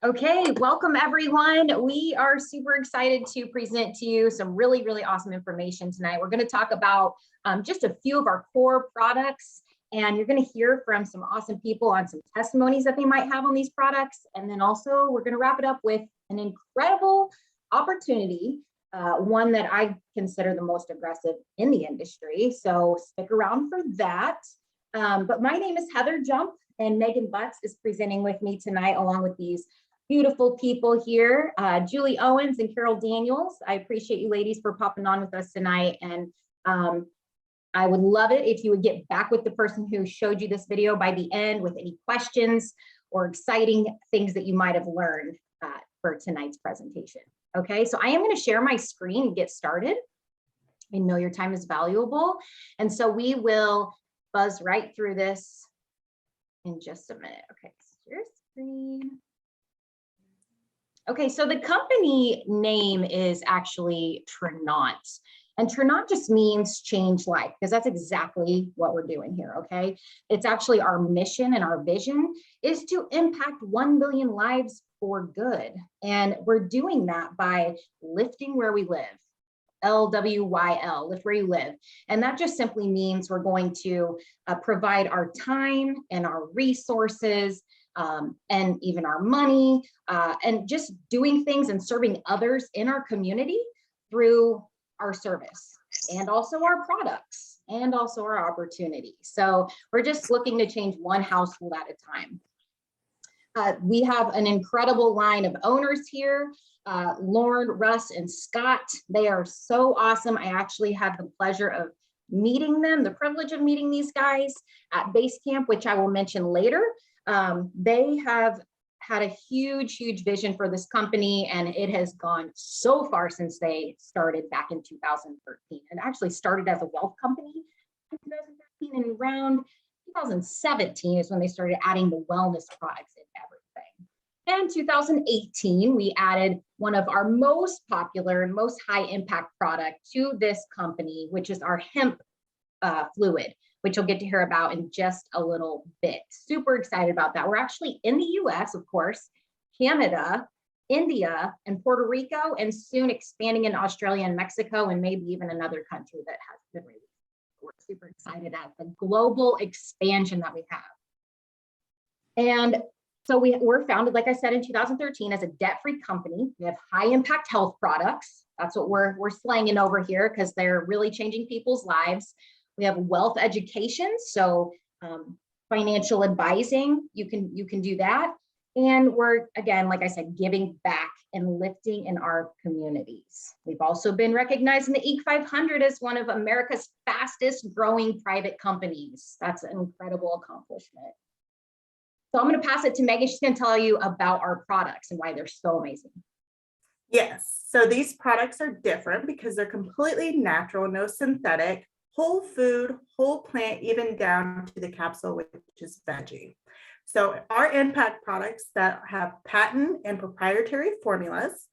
Okay, welcome everyone. We are super excited to present to you some really, really awesome information tonight. We're going to talk about just a few of our core products, and you're going to hear from some awesome people on some testimonies that they might have on these products. And then also we're going to wrap it up with an incredible opportunity, one that I consider the most aggressive in the industry. So stick around for that. But my name is Heather Jump, and Megan Butts is presenting with me tonight along with these beautiful people here, Julie Owens and Carol Daniels. I appreciate you ladies for popping on with us tonight. And I would love it if you would get back with the person who showed you this video by the end with any questions or exciting things that you might have learned for tonight's presentation. Okay, so I am going to share my screen and get started. I know your time is valuable. And so we will buzz right through this in just a minute. Okay, so your screen. Okay, so the company name is actually Trenant. And Trenant just means change life, because that's exactly what we're doing here, okay? It's actually our mission and our vision is to impact 1 billion lives for good. And we're doing that by lifting where we live. LWYL, lift where you live. And that just simply means we're going to provide our time and our resources and even our money and just doing things and serving others in our community through our service and also our products and also our opportunities. So we're just looking to change one household at a time. We have an incredible line of owners here. Lauren, Russ, and Scott. They are so awesome. I actually had the pleasure of meeting them, the privilege of meeting these guys at Base Camp, which I will mention later. They have had a huge, huge vision for this company, and it has gone so far since they started back in 2013, and actually started as a wealth company in 2013, and around 2017 is when they started adding the wellness products in everything. And 2018, we added one of our most popular and most high impact product to this company, which is our hemp fluid, which you'll get to hear about in just a little bit. Super excited about that. We're actually in the US, of course, Canada, India, and Puerto Rico, and soon expanding in Australia and Mexico, and maybe even another country that has been released. We're super excited at the global expansion that we have. And so we're founded, like I said, in 2013 as a debt-free company. We have high impact health products. That's what we're slanging over here because they're really changing people's lives. We have wealth education, so financial advising, you can do that. And we're, again, like I said, giving back and lifting in our communities. We've also been recognized in the Inc. 500 as one of America's fastest growing private companies. That's an incredible accomplishment. So I'm going to pass it to Megan. She's going to tell you about our products and why they're so amazing. Yes, so these products are different because they're completely natural, no synthetic, whole food, whole plant, even down to the capsule, which is veggie. So our impact products that have patent and proprietary formulas,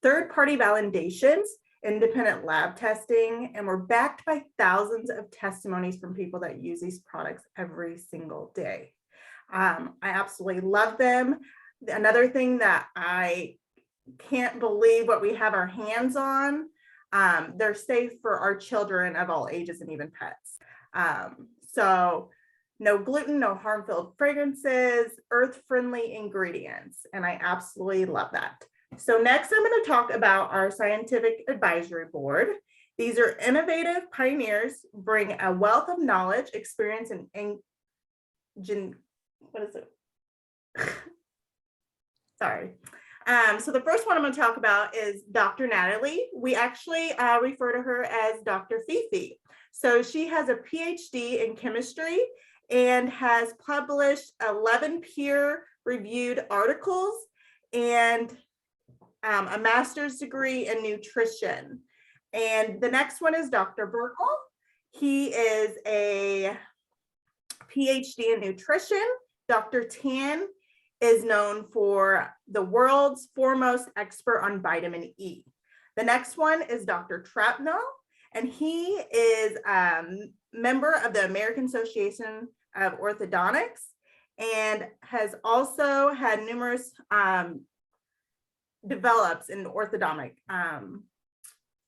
third-party validations, independent lab testing, and we're backed by thousands of testimonies from people that use these products every single day. I absolutely love them. Another thing that I can't believe what we have our hands on, they're safe for our children of all ages and even pets. So no gluten, no harmful fragrances, earth-friendly ingredients, and I absolutely love that. So next I'm going to talk about our scientific advisory board. These are innovative pioneers, bring a wealth of knowledge, experience, and what is it? Sorry. So the first one I'm going to talk about is Dr. Natalie. We actually refer to her as Dr. Fifi. So she has a PhD in chemistry and has published 11 peer-reviewed articles and a master's degree in nutrition. And the next one is Dr. Burkle. He is a PhD in nutrition. Dr. Tan is known for the world's foremost expert on vitamin E. The next one is Dr. Trapnell, and he is a member of the American Association of Orthodontics and has also had numerous develops in orthodontic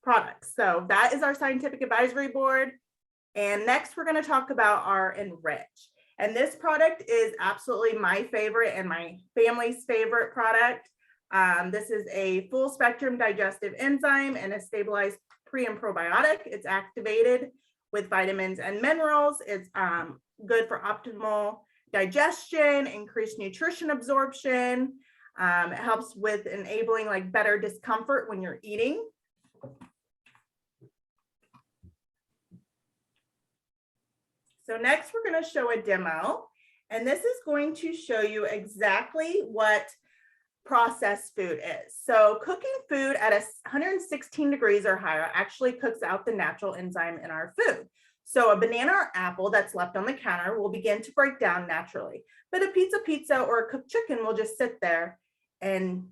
products. So that is our scientific advisory board. And next we're going to talk about our Enrich. And this product is absolutely my favorite and my family's favorite product. This is a full spectrum digestive enzyme and a stabilized pre and probiotic. It's activated with vitamins and minerals. It's good for optimal digestion, increased nutrition absorption. It helps with enabling like better discomfort when you're eating. So next we're going to show a demo, and this is going to show you exactly what processed food is. So cooking food at 116 degrees or higher actually cooks out the natural enzyme in our food. So a banana or apple that's left on the counter will begin to break down naturally, but a pizza or a cooked chicken will just sit there and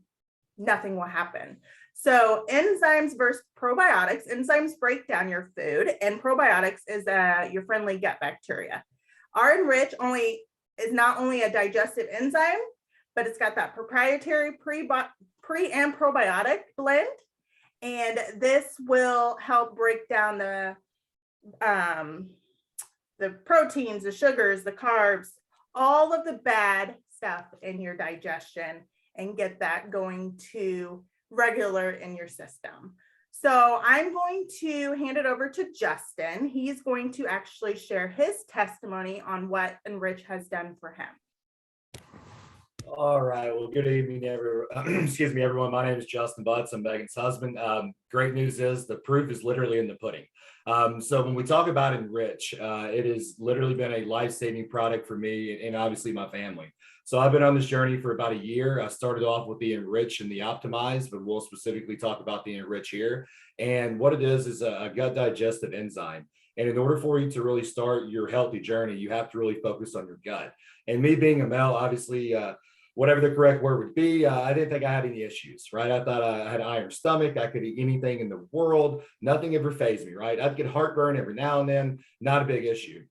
nothing will happen. So enzymes versus probiotics, enzymes break down your food and probiotics is your friendly gut bacteria. Our Enrich is not only a digestive enzyme, but it's got that proprietary pre and probiotic blend. And this will help break down the proteins, the sugars, the carbs, all of the bad stuff in your digestion and get that going to regular in your system. So I'm going to hand it over to Justin. He's going to actually share his testimony on what Enrich has done for him. All right. Well, good evening, everyone. My name is Justin Butts. I'm Megan's husband. Great news is the proof is literally in the pudding. So when we talk about Enrich, it has literally been a life-saving product for me and obviously my family. So I've been on this journey for about a year. I started off with the Enrich and the Optimize, but we'll specifically talk about the Enrich here. And what it is a gut digestive enzyme. And in order for you to really start your healthy journey, you have to really focus on your gut. And me being a male, obviously, whatever the correct word would be, I didn't think I had any issues, right? I thought I had an iron stomach. I could eat anything in the world. Nothing ever fazed me, right? I'd get heartburn every now and then, not a big issue.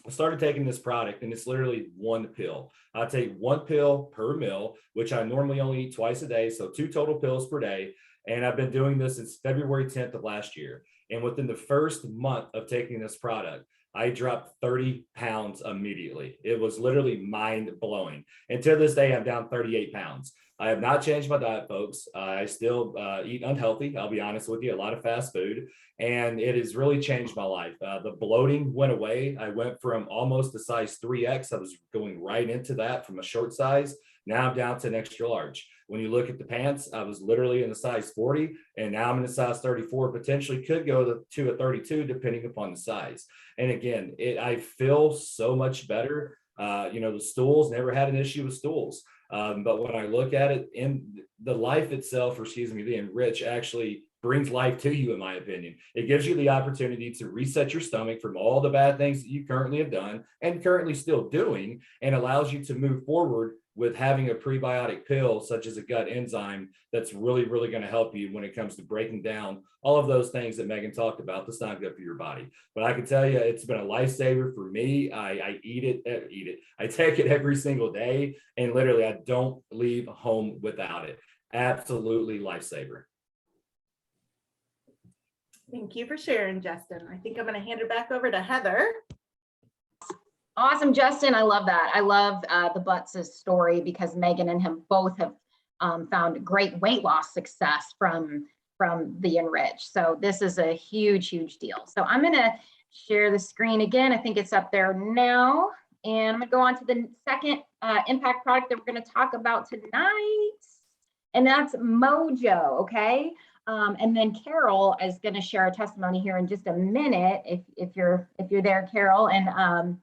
I started taking this product and it's literally one pill. I take one pill per meal, which I normally only eat twice a day. So 2 total pills per day. And I've been doing this since February 10th of last year. And within the first month of taking this product, I dropped 30 pounds immediately. It was literally mind blowing. And to this day, I'm down 38 pounds. I have not changed my diet, folks. I still eat unhealthy. I'll be honest with you, a lot of fast food, and it has really changed my life. The bloating went away. I went from almost a size 3X. I was going right into that from a short size. Now I'm down to an extra large. When you look at the pants, I was literally in a size 40, and now I'm in a size 34, potentially could go to a 32, depending upon the size. And again, I feel so much better. The stools, never had an issue with stools. But when I look at it in the life itself, or excuse me, the Enrich actually brings life to you, in my opinion. It gives you the opportunity to reset your stomach from all the bad things that you currently have done and currently still doing, and allows you to move forward with having a prebiotic pill, such as a gut enzyme, that's really, really going to help you when it comes to breaking down all of those things that Megan talked about that's not good for your body. But I can tell you, it's been a lifesaver for me. I eat it. I take it every single day, and literally I don't leave home without it. Absolutely lifesaver. Thank you for sharing, Justin. I think I'm going to hand it back over to Heather. Awesome, Justin. I love that. I love the Butts' story because Megan and him both have found great weight loss success from the Enrich. So this is a huge, huge deal. So I'm going to share the screen again. I think it's up there now. And I'm going to go on to the second impact product that we're going to talk about tonight. And that's Mojo, okay? And then Carol is going to share a testimony here in just a minute, if you're there, Carol. And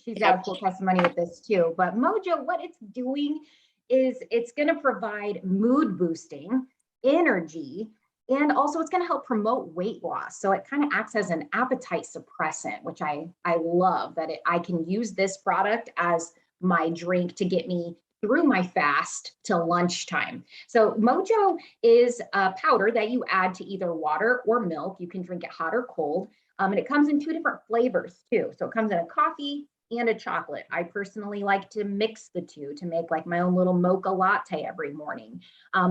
she's got a cool testimony with this too. But Mojo, what it's doing is it's going to provide mood boosting, energy, and also it's going to help promote weight loss. So it kind of acts as an appetite suppressant, which I love that I can use this product as my drink to get me through my fast till lunchtime. So Mojo is a powder that you add to either water or milk. You can drink it hot or cold. And it comes in 2 different flavors too. So it comes in a coffee and a chocolate. I personally like to mix the two to make like my own little mocha latte every morning.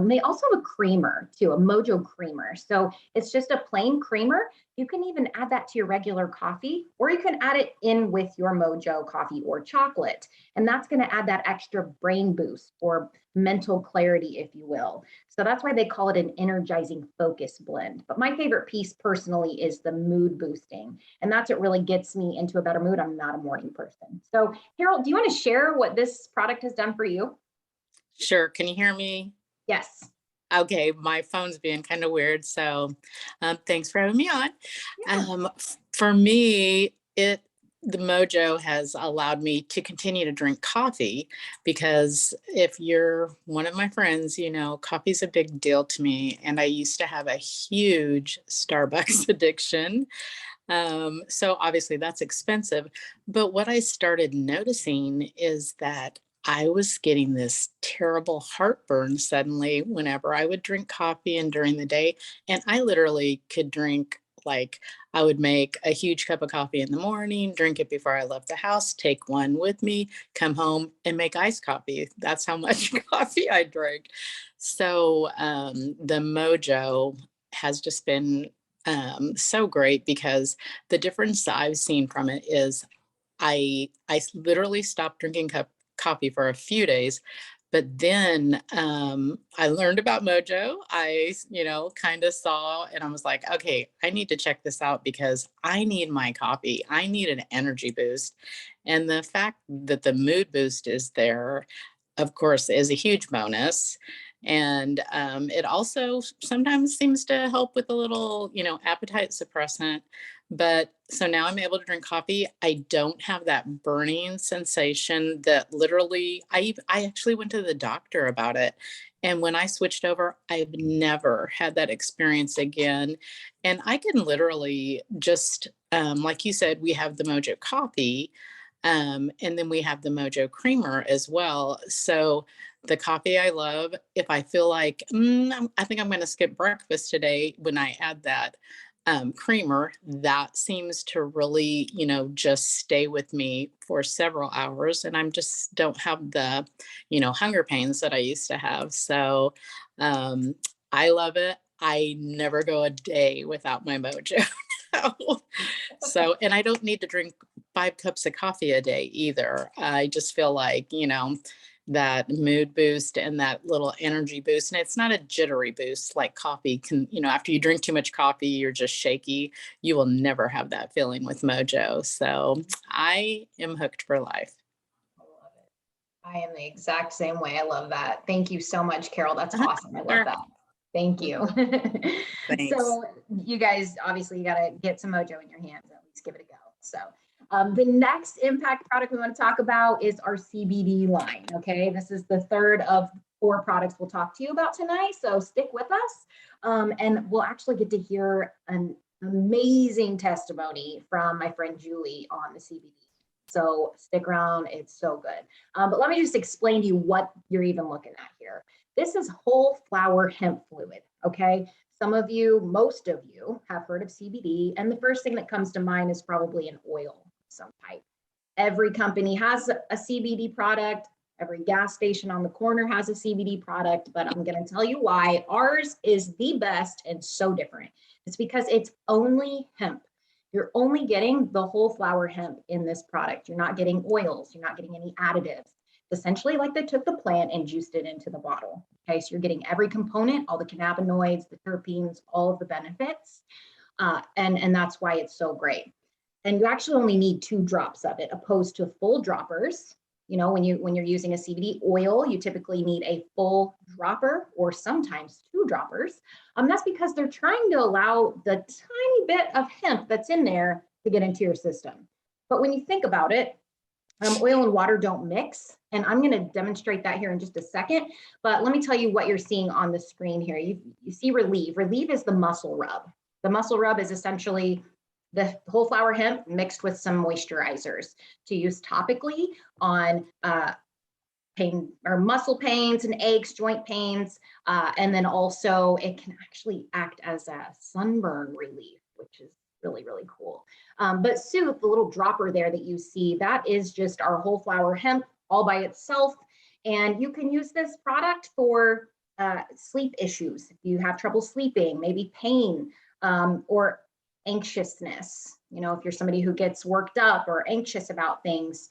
They also have a creamer too, a Mojo creamer. So it's just a plain creamer. You can even add that to your regular coffee, or you can add it in with your Mojo coffee or chocolate. And that's going to add that extra brain boost or mental clarity, if you will. So that's why they call it an energizing focus blend. But my favorite piece personally is the mood boosting. And that's what really gets me into a better mood. I'm not a morning person. So Carol, do you want to share what this product has done for you? Sure. Can you hear me? Yes. Okay, my phone's being kind of weird, so thanks for having me on. Yeah. For me, the Mojo has allowed me to continue to drink coffee, because if you're one of my friends, you know, coffee's a big deal to me, and I used to have a huge Starbucks addiction. So obviously that's expensive. But what I started noticing is that I was getting this terrible heartburn suddenly whenever I would drink coffee and during the day. And I literally could drink, like, I would make a huge cup of coffee in the morning, drink it before I left the house, take one with me, come home and make iced coffee. That's how much coffee I drank. So the Mojo has just been so great, because the difference I've seen from it is I literally stopped drinking coffee for a few days, but then I learned about Mojo. I, you know, kind of saw, and I was like, okay, I need to check this out because I need my coffee. I need an energy boost. And the fact that the mood boost is there, of course, is a huge bonus. And it also sometimes seems to help with a little, you know, appetite suppressant. But so now I'm able to drink coffee. I don't have that burning sensation that literally, I actually went to the doctor about it. And when I switched over, I've never had that experience again. And I can literally just, like you said, we have the Mojo coffee. And then we have the Mojo creamer as well. So the coffee I love, if I feel like, I think I'm going to skip breakfast today, when I add that creamer, that seems to really, you know, just stay with me for several hours. And I'm just don't have the, you know, hunger pains that I used to have. So I love it. I never go a day without my Mojo. So, and I don't need to drink 5 cups of coffee a day either. I just feel like, you know, that mood boost and that little energy boost. And it's not a jittery boost like coffee can, you know, after you drink too much coffee, you're just shaky. You will never have that feeling with Mojo. So I am hooked for life. I love it. I am the exact same way. I love that. Thank you so much, Carol. That's awesome. I love that. Thank you. Thanks. So you guys, obviously you got to get some Mojo in your hands, at least give it a go. So the next impact product we want to talk about is our CBD line. Okay, this is the third of 4 products we'll talk to you about tonight. So stick with us, and we'll actually get to hear an amazing testimony from my friend Julie on the CBD. So stick around, it's so good. But let me just explain to you what you're even looking at here. This is whole flower hemp fluid, okay? Some of you, most of you have heard of CBD, and the first thing that comes to mind is probably an oil of some type. Every company has a CBD product. Every gas station on the corner has a CBD product, but I'm going to tell you why ours is the best and so different. It's because it's only hemp. You're only getting the whole flower hemp in this product. You're not getting oils. You're not getting any additives. Essentially, like they took the plant and juiced it into the bottle. Okay, so you're getting every component, all the cannabinoids, the terpenes, all of the benefits, and that's why it's so great. And you actually only need 2 drops of it, opposed to full droppers. You know, when you're using a CBD oil, you typically need a full dropper or sometimes 2 droppers. That's because they're trying to allow the tiny bit of hemp that's in there to get into your system. But when you think about it, oil and water don't mix. And I'm going to demonstrate that here in just a second. But let me tell you what you're seeing on the screen here. You see Relieve. Relieve is the muscle rub. The muscle rub is essentially the whole flower hemp mixed with some moisturizers to use topically on pain or muscle pains and aches, joint pains. And then also it can actually act as a sunburn relief, which is really, really cool. But Soothe, the little dropper there that you see, that is just our whole flower hemp all by itself. And you can use this product for sleep issues. If you have trouble sleeping, maybe pain, or anxiousness, you know, if you're somebody who gets worked up or anxious about things,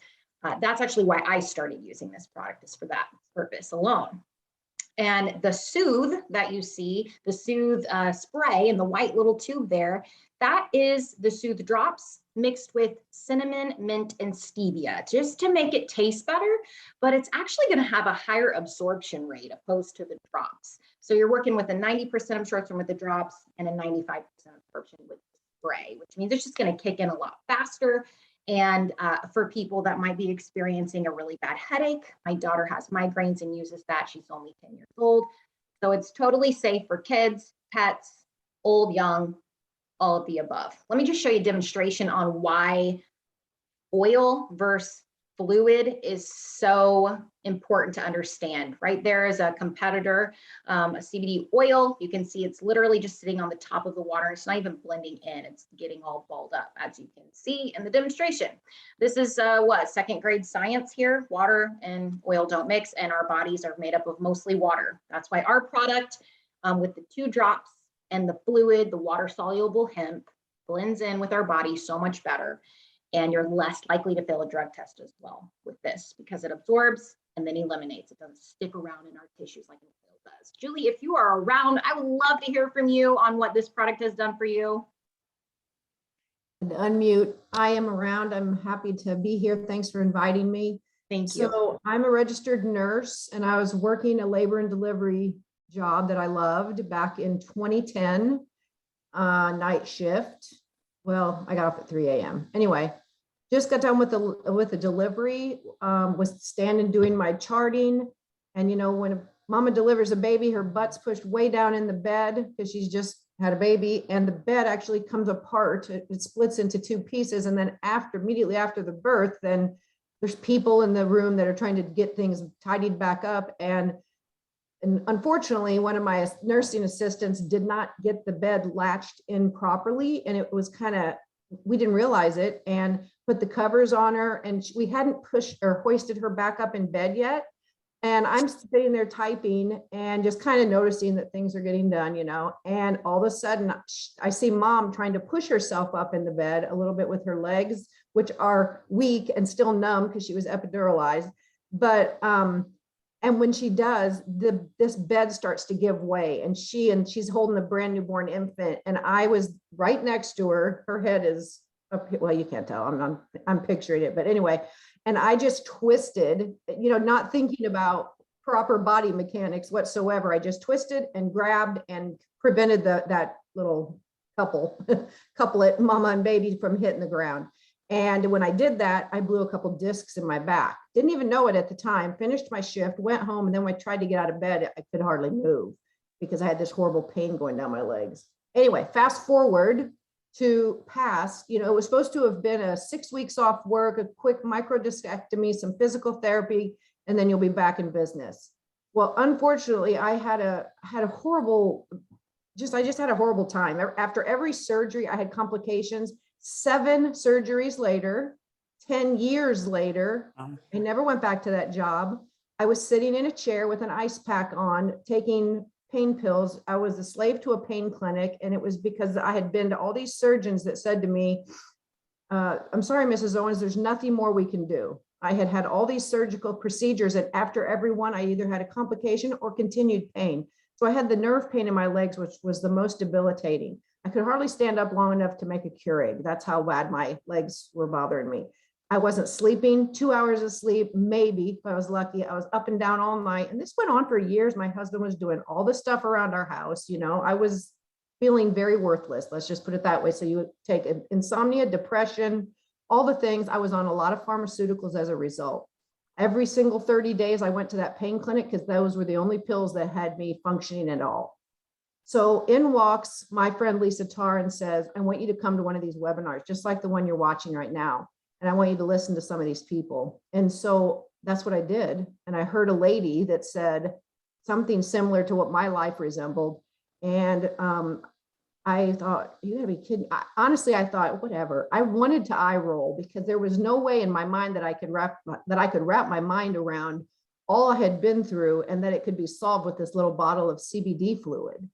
that's actually why I started using this product, is for that purpose alone. And the Soothe that you see, the Soothe spray in the white little tube there, that is the Soothe drops mixed with cinnamon, mint, and stevia, just to make it taste better, but it's actually going to have a higher absorption rate opposed to the drops. So you're working with a 90% absorption with the drops and a 95% absorption with the spray, which means it's just going to kick in a lot faster. And for people that might be experiencing a really bad headache, my daughter has migraines and uses that. She's only 10 years old. So it's totally safe for kids, pets, old, young, all of the above. Let me just show you a demonstration on why oil versus fluid is so important to understand. Right there is a competitor, a CBD oil. You can see it's literally just sitting on the top of the water. It's not even blending in. It's getting all balled up, as you can see in the demonstration. This is what, second grade science here. Water and oil don't mix, and our bodies are made up of mostly water. That's why our product with the 2 drops and the fluid, the water soluble hemp, blends in with our body so much better. And you're less likely to fail a drug test as well with this, because it absorbs and then eliminates. It doesn't stick around in our tissues like an oil does. Julie, if you are around, I would love to hear from you on what this product has done for you. And unmute. I am around. I'm happy to be here. Thanks for inviting me. Thank you. So I'm a registered nurse, and I was working a labor and delivery job that I loved back in 2010, night shift. Well, I got off at 3 a.m. Anyway, just got done with the delivery, was standing doing my charting. And you know, when mama delivers a baby, her butt's pushed way down in the bed because she's just had a baby, and the bed actually comes apart. It splits into 2 pieces. And then immediately after the birth, then there's people in the room that are trying to get things tidied back up. And unfortunately, one of my nursing assistants did not get the bed latched in properly. And it was we didn't realize it, and put the covers on her, and we hadn't pushed or hoisted her back up in bed yet. And I'm sitting there typing and just kind of noticing that things are getting done, you know, and all of a sudden I see mom trying to push herself up in the bed a little bit with her legs, which are weak and still numb because she was epiduralized. But, and when she does, this bed starts to give way, and she's holding a brand newborn infant. And I was right next to her. Her head is up, well, you can't tell, I'm picturing it, but anyway. And I just twisted, you know, not thinking about proper body mechanics whatsoever. I just twisted and grabbed and prevented that little couplet, mama and baby, from hitting the ground. And when I did that, I blew a couple discs in my back. Didn't even know it at the time. Finished my shift, went home, and then when I tried to get out of bed, I could hardly move because I had this horrible pain going down my legs. Anyway, fast forward to past, you know, it was supposed to have been a 6 weeks off work, a quick microdiscectomy, some physical therapy, and then you'll be back in business. Well, unfortunately, I had a horrible, I just had a horrible time. After every surgery, I had complications. 7 surgeries later, 10 years later, I never went back to that job. I was sitting in a chair with an ice pack on, taking pain pills. I was a slave to a pain clinic, and it was because I had been to all these surgeons that said to me, I'm sorry, Mrs. Owens, there's nothing more we can do. I had had all these surgical procedures, and after every one, I either had a complication or continued pain. So I had the nerve pain in my legs, which was the most debilitating. I could hardly stand up long enough to make a Keurig. That's how bad my legs were bothering me. I wasn't sleeping, 2 hours of sleep, maybe, if I was lucky. I was up and down all night. And this went on for years. My husband was doing all the stuff around our house. You know, I was feeling very worthless. Let's just put it that way. So you would take insomnia, depression, all the things. I was on a lot of pharmaceuticals as a result. Every single 30 days, I went to that pain clinic because those were the only pills that had me functioning at all. So in walks my friend Lisa Tarr and says, I want you to come to one of these webinars, just like the one you're watching right now. And I want you to listen to some of these people. And so that's what I did. And I heard a lady that said something similar to what my life resembled. And I thought, you gotta be kidding. Honestly, I thought, whatever. I wanted to eye roll because there was no way in my mind that I could wrap my mind around all I had been through and that it could be solved with this little bottle of CBD fluid.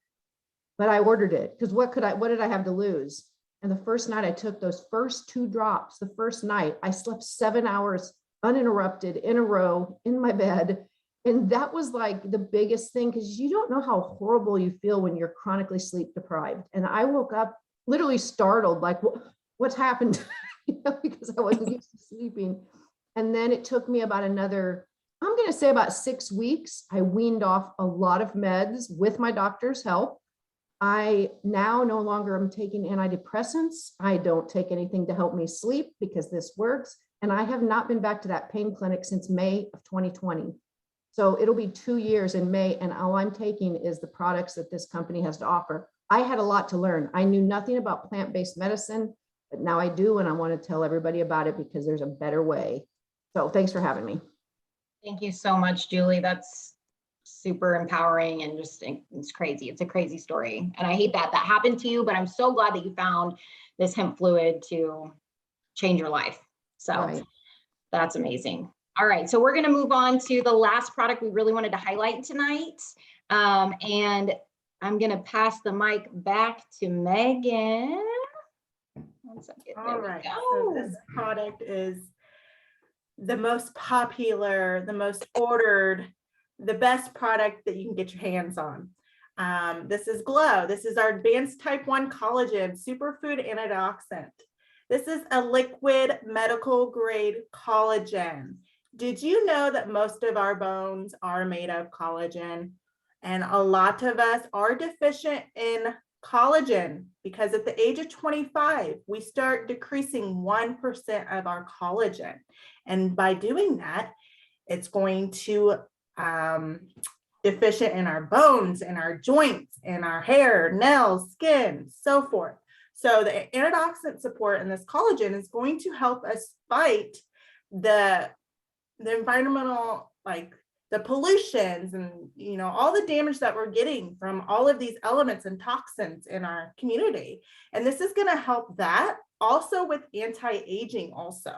But I ordered it because what did I have to lose? And the first night I took those first 2 drops, the first night I slept 7 hours uninterrupted in a row in my bed. And that was like the biggest thing, because you don't know how horrible you feel when you're chronically sleep deprived. And I woke up literally startled, like, what's happened? Because I wasn't used to sleeping. And then it took me about another, I'm going to say about 6 weeks. I weaned off a lot of meds with my doctor's help. I now no longer am taking antidepressants. I don't take anything to help me sleep because this works. And I have not been back to that pain clinic since May of 2020. So it'll be 2 years in May, and all I'm taking is the products that this company has to offer. I had a lot to learn. I knew nothing about plant-based medicine, but now I do, and I want to tell everybody about it because there's a better way. So thanks for having me. Thank you so much, Julie. That's super empowering and just, it's crazy. It's a crazy story. And I hate that that happened to you, but I'm so glad that you found this hemp fluid to change your life. So Right. that's amazing. All right, so we're going to move on to the last product we really wanted to highlight tonight. And I'm going to pass the mic back to Megan. One second. There All we right, go. so this product is the most popular, the most ordered, the best product that you can get your hands on. This is Glow. This is our advanced type 1 collagen superfood antioxidant. This is a liquid medical grade collagen. Did you know that most of our bones are made of collagen? And a lot of us are deficient in collagen because at the age of 25, we start decreasing 1% of our collagen. And by doing that, it's going to deficient in our bones, in our joints, in our hair, nails, skin, so forth. So the antioxidant support in this collagen is going to help us fight the environmental, like the pollutions and, you know, all the damage that we're getting from all of these elements and toxins in our community. And this is going to help that also with anti-aging also.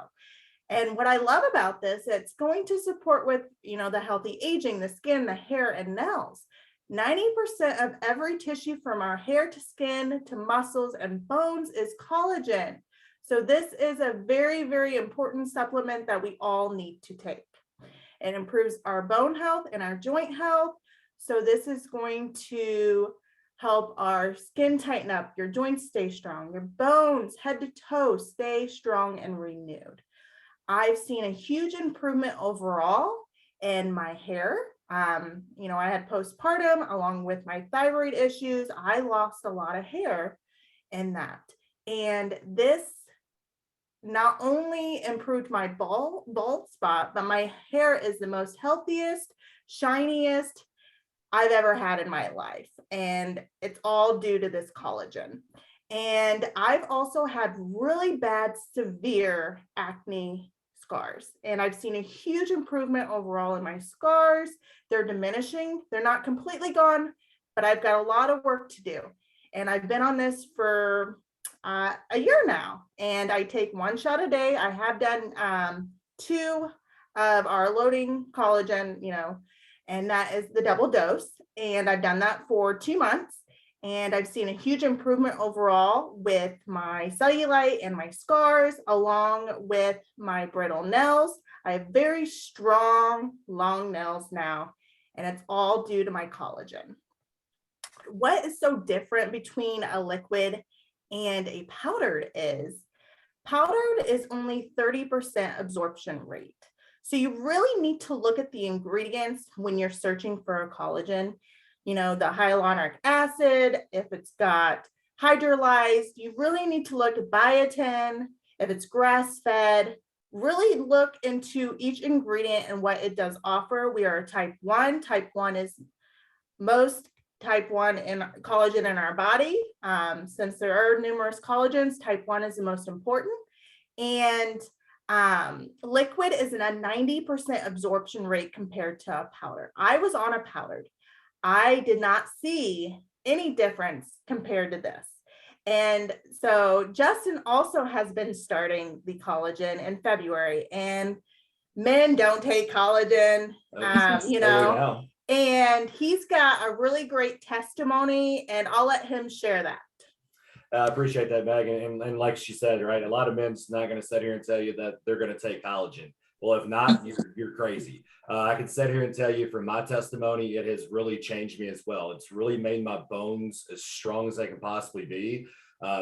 And what I love about this, it's going to support with, you know, the healthy aging, the skin, the hair and nails. 90% of every tissue from our hair to skin to muscles and bones is collagen. So this is a very, very important supplement that we all need to take. It improves our bone health and our joint health. So this is going to help our skin tighten up, your joints stay strong, your bones head to toe stay strong and renewed. I've seen a huge improvement overall in my hair. You know, I had postpartum along with my thyroid issues. I lost a lot of hair in that. And this not only improved my bald spot, but my hair is the most healthiest, shiniest I've ever had in my life. And it's all due to this collagen. And I've also had really bad, severe acne scars. And I've seen a huge improvement overall in my scars. They're diminishing. They're not completely gone, but I've got a lot of work to do. And I've been on this for a year now, and I take 1 shot a day. I have done 2 of our loading collagen, you know, and that is the double dose. And I've done that for 2 months. And I've seen a huge improvement overall with my cellulite and my scars, along with my brittle nails. I have very strong, long nails now, and it's all due to my collagen. What is so different between a liquid and a powdered is only 30% absorption rate. So you really need to look at the ingredients when you're searching for a collagen. You know, the hyaluronic acid, if it's got hydrolyzed, you really need to look at biotin, if it's grass-fed, really look into each ingredient and what it does offer. We are a type 1. Type 1 is most type 1 in collagen in our body. Since there are numerous collagens, type 1 is the most important. And liquid is in a 90% absorption rate compared to a powder. I was on a powdered. I did not see any difference compared to this. And so Justin also has been starting the collagen in February, and men don't take collagen, you know, and he's got a really great testimony, and I'll let him share that. I appreciate that, Megan. And like she said, right, a lot of men's not going to sit here and tell you that they're going to take collagen. Well, if not, you're crazy. I can sit here and tell you from my testimony, it has really changed me as well. It's really made my bones as strong as they can possibly be.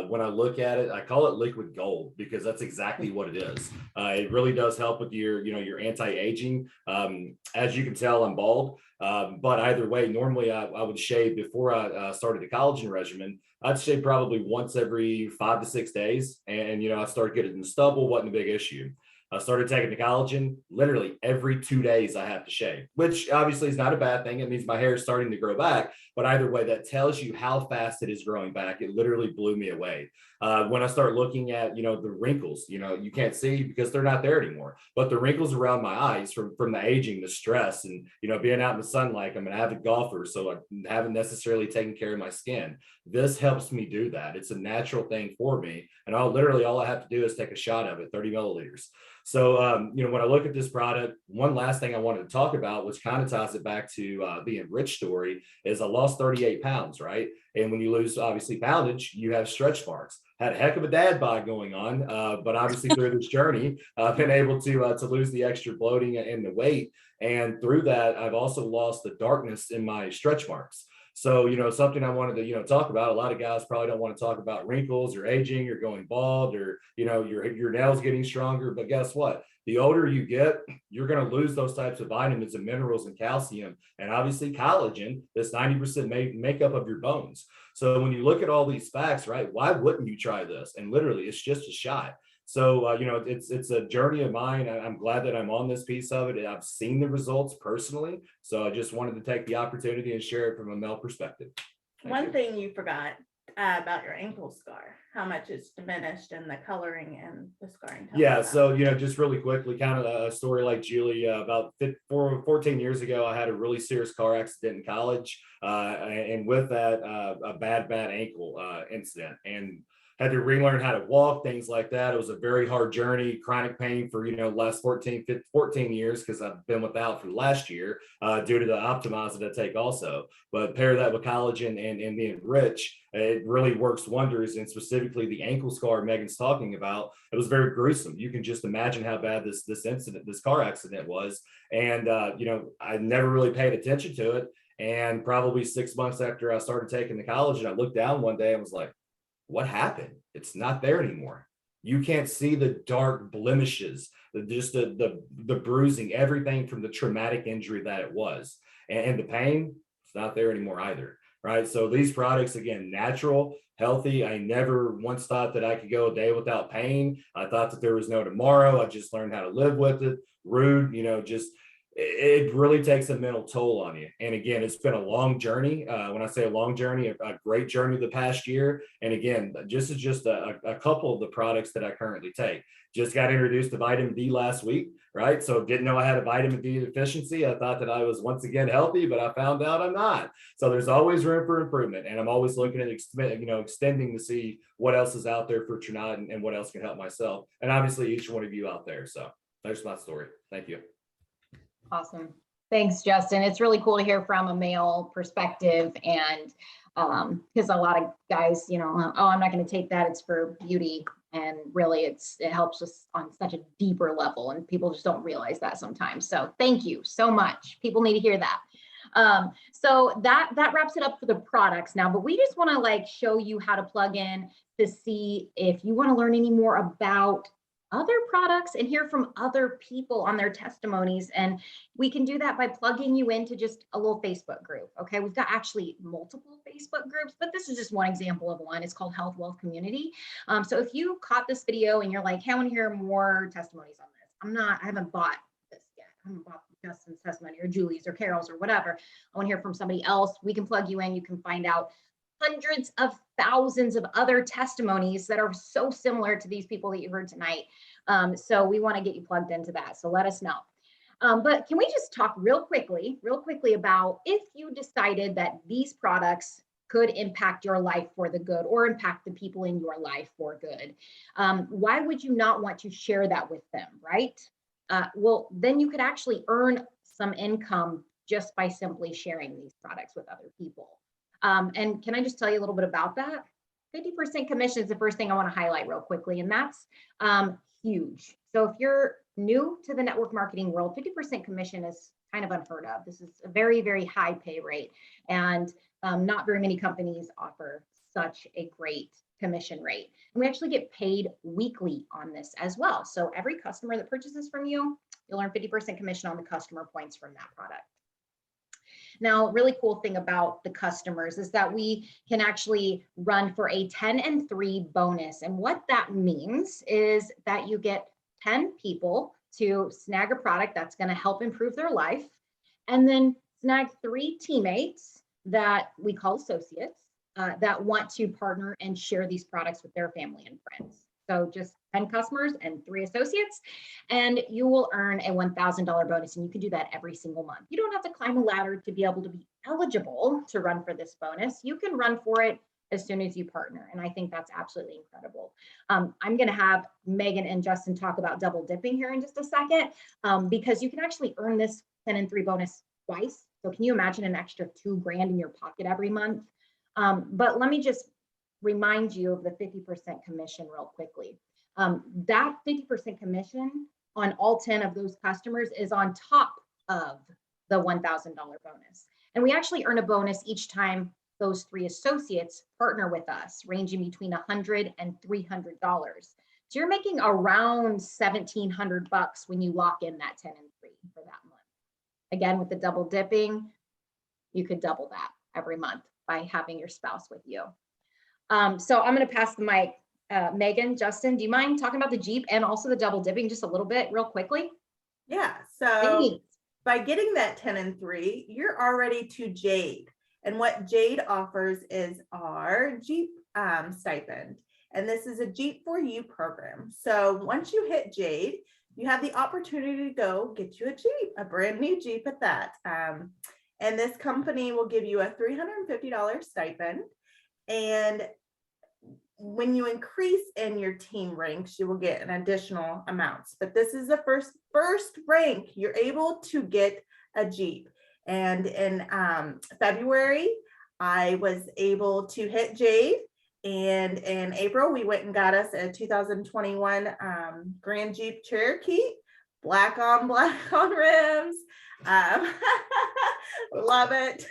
When I look at it, I call it liquid gold because that's exactly what it is. It really does help with your anti-aging. As you can tell, I'm bald, but either way, normally I would shave before I started the collagen regimen. I'd shave probably once every 5 to 6 days, and I started getting the stubble. Wasn't a big issue. I started taking the collagen. Literally every 2 days I have to shave, which obviously is not a bad thing. It means my hair is starting to grow back. But either way, that tells you how fast it is growing back. It literally blew me away. When I start looking at, the wrinkles, you can't see because they're not there anymore. But the wrinkles around my eyes from the aging, the stress, and, being out in the sunlight, I'm an avid golfer, so I haven't necessarily taken care of my skin. This helps me do that. It's a natural thing for me. And all I have to do is take a shot of it, 30 milliliters. So, when I look at this product, one last thing I wanted to talk about, which kind of ties it back to the Enrich story, is I lost 38 pounds, right? And when you lose, obviously, poundage, you have stretch marks. Had a heck of a dad bod going on, but obviously through this journey, I've been able to lose the extra bloating and the weight. And through that, I've also lost the darkness in my stretch marks. So, something I wanted to, talk about. A lot of guys probably don't want to talk about wrinkles or aging or going bald or, your nails getting stronger. But guess what? The older you get, you're going to lose those types of vitamins and minerals and calcium and obviously collagen, that's 90% makeup of your bones. So when you look at all these facts, right, why wouldn't you try this? And literally, it's just a shot. So, it's a journey of mine. I'm glad that I'm on this piece of it. I've seen the results personally. So I just wanted to take the opportunity and share it from a male perspective. One thing you forgot about your ankle scar, how much it's diminished and the coloring and the scarring. Yeah. So, just really quickly, kind of a story like Julie, about 14 years ago, I had a really serious car accident in college. And with that, a bad ankle incident. And had to relearn how to walk, things like that. It was a very hard journey, chronic pain for, last 14 years, because I've been without for the last year due to the Optimize that I take also. But pair that with collagen and the Enrich, it really works wonders. And specifically the ankle scar Megan's talking about, it was very gruesome. You can just imagine how bad this car accident was. And, I never really paid attention to it. And probably 6 months after I started taking the collagen, I looked down one day and was like, what happened? It's not there anymore. You can't see the dark blemishes, just the bruising, everything from the traumatic injury that it was. And the pain, it's not there anymore either, right? So these products, again, natural, healthy. I never once thought that I could go a day without pain. I thought that there was no tomorrow. I just learned how to live with it. Rude, it really takes a mental toll on you. And again, it's been a long journey. When I say a long journey, a great journey the past year. And again, just a couple of the products that I currently take. Just got introduced to vitamin D last week, right? So didn't know I had a vitamin D deficiency. I thought that I was once again healthy, but I found out I'm not. So there's always room for improvement. And I'm always looking at, extending to see what else is out there for Trinidad and what else can help myself. And obviously each one of you out there. So there's my story. Thank you. Awesome. Thanks, Justin. It's really cool to hear from a male perspective, and because a lot of guys, oh, I'm not going to take that. It's for beauty. And really it helps us on such a deeper level, and people just don't realize that sometimes. So thank you so much. People need to hear that. So that wraps it up for the products now, but we just want to show you how to plug in to see if you want to learn any more about other products and hear from other people on their testimonies. And we can do that by plugging you into just a little Facebook group. Okay, we've got actually multiple Facebook groups, but this is just one example of one. It's called Health Wealth Community. So if you caught this video and you're like, hey, I want to hear more testimonies on this. I haven't bought this yet. I haven't bought Justin's testimony or Julie's or Carol's or whatever. I want to hear from somebody else. We can plug you in. You can find out hundreds of thousands of other testimonies that are so similar to these people that you heard tonight. So we want to get you plugged into that. So let us know. But can we just talk real quickly about if you decided that these products could impact your life for the good or impact the people in your life for good. Why would you not want to share that with them, right? Well, then you could actually earn some income just by simply sharing these products with other people. And can I just tell you a little bit about that? 50% commission is the first thing I want to highlight real quickly, and that's huge. So if you're new to the network marketing world, 50% commission is kind of unheard of. This is a very, very high pay rate, and not very many companies offer such a great commission rate. And we actually get paid weekly on this as well. So every customer that purchases from you, you'll earn 50% commission on the customer points from that product. Now, really cool thing about the customers is that we can actually run for a 10 and 3 bonus. And what that means is that you get 10 people to snag a product that's going to help improve their life, and then snag 3 teammates that we call associates that want to partner and share these products with their family and friends. So just 10 customers and 3 associates, and you will earn a $1,000 bonus. And you can do that every single month. You don't have to climb a ladder to be able to be eligible to run for this bonus. You can run for it as soon as you partner. And I think that's absolutely incredible. I'm going to have Megan and Justin talk about double dipping here in just a second, because you can actually earn this 10 and 3 bonus twice. So can you imagine an extra $2,000 in your pocket every month? But let me just remind you of the 50% commission real quickly. That 50% commission on all 10 of those customers is on top of the $1,000 bonus. And we actually earn a bonus each time those 3 associates partner with us, ranging between $100 and $300. So you're making around $1,700 when you lock in that 10 and 3 for that month. Again, with the double dipping, you could double that every month by having your spouse with you. So I'm going to pass the mic. Megan, Justin, do you mind talking about the Jeep and also the double dipping just a little bit real quickly? Yeah, so by getting that 10 and 3, you're already to Jade. And what Jade offers is our Jeep stipend. And this is a Jeep for You program. So once you hit Jade, you have the opportunity to go get you a Jeep, a brand new Jeep at that. And this company will give you a $350 stipend. And when you increase in your team ranks, you will get an additional amounts. But this is the first rank. You're able to get a Jeep. And in February, I was able to hit Jade. And in April, we went and got us a 2021 Grand Jeep Cherokee, black on rims. Love it.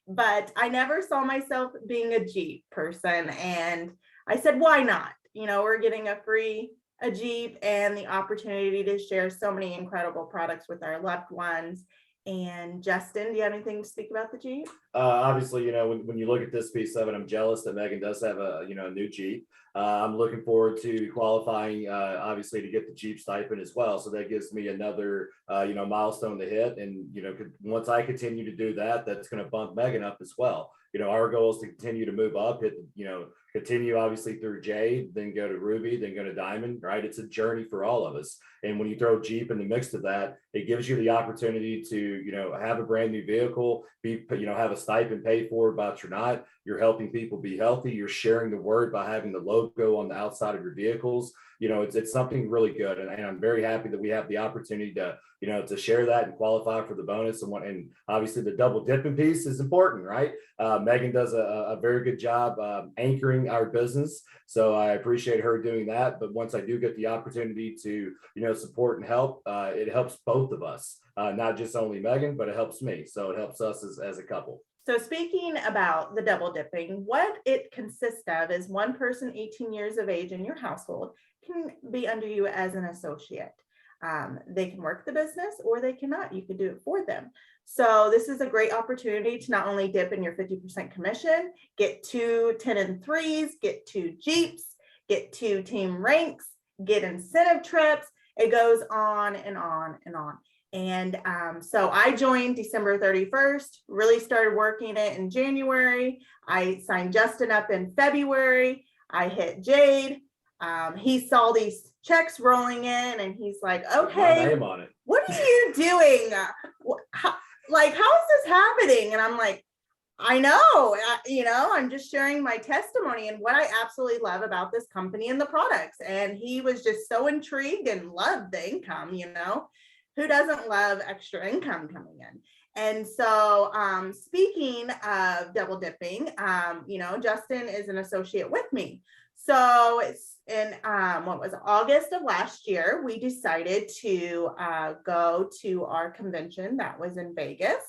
But I never saw myself being a Jeep person. And I said, why not? You know, we're getting a Jeep and the opportunity to share so many incredible products with our loved ones. And Justin, do you have anything to speak about the Jeep? Obviously, you know, when you look at this piece of it, I'm jealous that Megan does have a new Jeep. I'm looking forward to qualifying, obviously, to get the Jeep stipend as well. So that gives me another, milestone to hit. And, once I continue to do that, that's going to bump Megan up as well. Our goal is to continue to move up, continue obviously through Jade, then go to Ruby, then go to Diamond, right? It's a journey for all of us. And when you throw Jeep in the mix to that, it gives you the opportunity to, have a brand new vehicle, have a stipend paid for, but you're not. You're helping people be healthy. You're sharing the word by having the logo on the outside of your vehicles. It's something really good. And I'm very happy that we have the opportunity to share that and qualify for the bonus. And obviously the double dipping piece is important, right? Megan does a very good job anchoring our business. So I appreciate her doing that. But once I do get the opportunity to, support and help, it helps both of us, not just only Megan, but it helps me. So it helps us as a couple. So speaking about the double dipping, what it consists of is one person 18 years of age in your household can be under you as an associate. They can work the business or they cannot. You can do it for them. So this is a great opportunity to not only dip in your 50% commission, get 2 10 and 3s, get 2 Jeeps, get 2 team ranks, get incentive trips. It goes on and on and on. And so I joined December 31st, really started working it in January. I signed Justin up in February. I hit Jade. He saw these checks rolling in and he's like, okay, my name on it. What are you doing? How is this happening? And I'm like, I know, I'm just sharing my testimony and what I absolutely love about this company and the products. And he was just so intrigued and loved the income, who doesn't love extra income coming in? And so speaking of double dipping, Justin is an associate with me. So it's in what was August of last year, we decided to go to our convention that was in Vegas.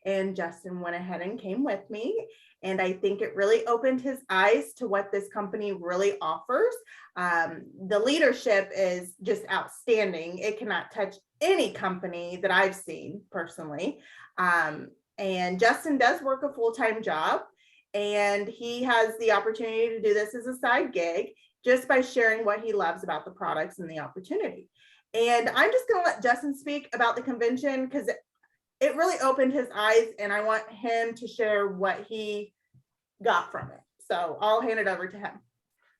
And Justin went ahead and came with me. And I think it really opened his eyes to what this company really offers. The leadership is just outstanding. It cannot touch any company that I've seen personally. And Justin does work a full-time job, and he has the opportunity to do this as a side gig just by sharing what he loves about the products and the opportunity. And I'm just going to let Justin speak about the convention because it really opened his eyes, and I want him to share what he got from it. So I'll hand it over to him.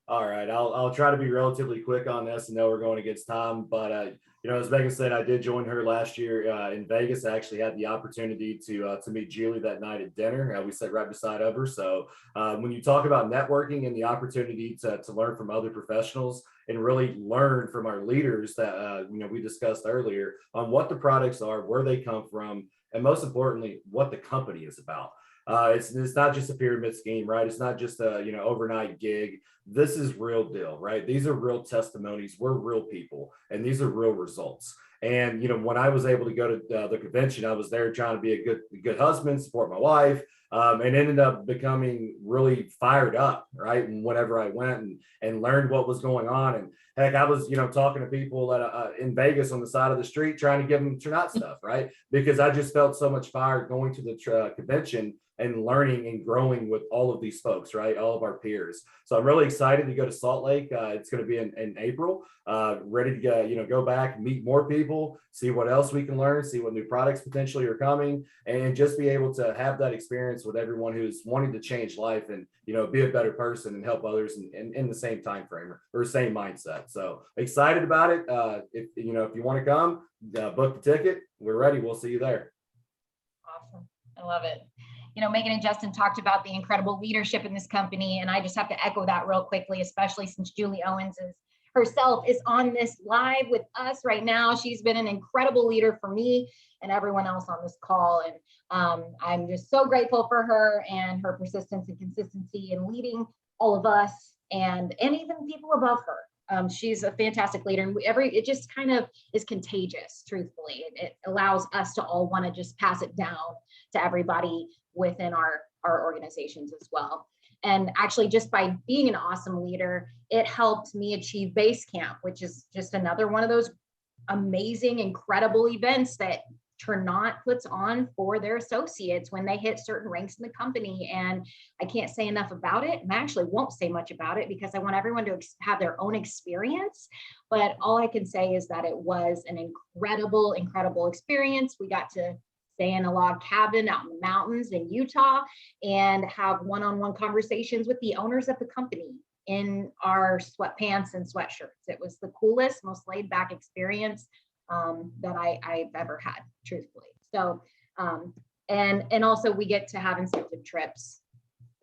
All right, I'll try to be relatively quick on this. I know we're going against time, but as Megan said, I did join her last year in Vegas. I actually had the opportunity to meet Julie that night at dinner. We sat right beside of her. So when you talk about networking and the opportunity to learn from other professionals and really learn from our leaders that we discussed earlier on what the products are, where they come from, and most importantly, what the company is about. It's not just a pyramid scheme, right? It's not just a overnight gig. This is real deal, right? These are real testimonies. We're real people, and these are real results. And when I was able to go to the convention, I was there trying to be a good husband, support my wife, and ended up becoming really fired up, right? And whenever I went and learned what was going on, and heck, I was talking to people that in Vegas on the side of the street trying to give them Trinot stuff, right? Because I just felt so much fire going to the convention and learning and growing with all of these folks, right? All of our peers. So I'm really excited to go to Salt Lake. It's going to be in April. Ready to go back, meet more people, see what else we can learn, see what new products potentially are coming, and just be able to have that experience with everyone who's wanting to change life and be a better person and help others in the same time frame or same mindset. So excited about it. If you want to come, book the ticket. We're ready. We'll see you there. Awesome. I love it. Megan and Justin talked about the incredible leadership in this company, and I just have to echo that real quickly, especially since Julie Owens herself is on this live with us right now. She's been an incredible leader for me and everyone else on this call, and I'm just so grateful for her and her persistence and consistency in leading all of us and even people above her. She's a fantastic leader, and it just kind of is contagious, truthfully. It allows us to all want to just pass it down to everybody within our organizations as well. And actually, just by being an awesome leader, it helped me achieve Base Camp, which is just another one of those amazing, incredible events that Trinot puts on for their associates when they hit certain ranks in the company. And I can't say enough about it. And I actually won't say much about it because I want everyone to have their own experience. But all I can say is that it was an incredible, incredible experience. We got to stay in a log cabin out in the mountains in Utah and have one-on-one conversations with the owners of the company in our sweatpants and sweatshirts. It was the coolest, most laid back experience that I've ever had, truthfully. So, and also we get to have incentive trips,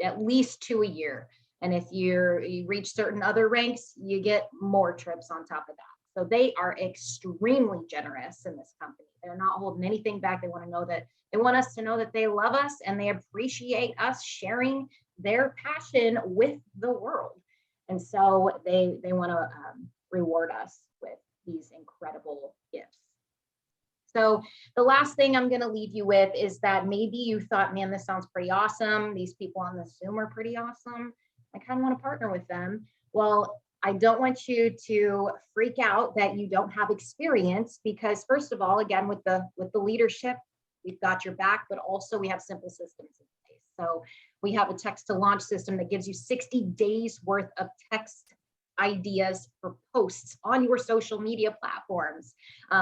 at least 2 a year. And if you reach certain other ranks, you get more trips on top of that. So they are extremely generous in this company. They're not holding anything back. They want us to know that they love us and they appreciate us sharing their passion with the world. And so they want to reward us with these incredible gifts. So the last thing I'm going to leave you with is that maybe you thought, man, this sounds pretty awesome. These people on the Zoom are pretty awesome. I kind of want to partner with them. Well, I don't want you to freak out that you don't have experience, because first of all, again, with the leadership, we've got your back, but also we have simple systems in place. So we have a text to launch system that gives you 60 days worth of text ideas for posts on your social media platforms.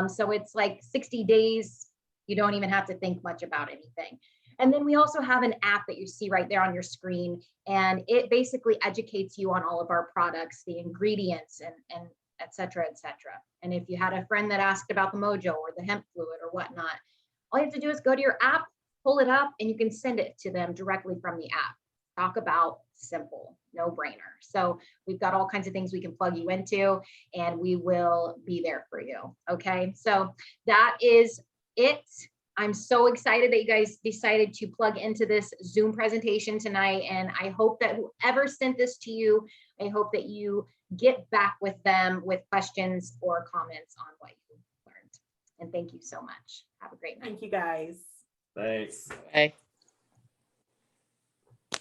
So it's like 60 days, you don't even have to think much about anything. And then we also have an app that you see right there on your screen, and it basically educates you on all of our products, the ingredients, and et cetera, et cetera. And if you had a friend that asked about the Mojo or the hemp fluid or whatnot, all you have to do is go to your app, pull it up and you can send it to them directly from the app. Talk about simple, no brainer. So we've got all kinds of things we can plug you into, and we will be there for you. Okay, so that is it. I'm so excited that you guys decided to plug into this Zoom presentation tonight. And I hope that whoever sent this to you, I hope that you get back with them with questions or comments on what you learned. And thank you so much. Have a great night. Thank you, guys. Thanks. Bye.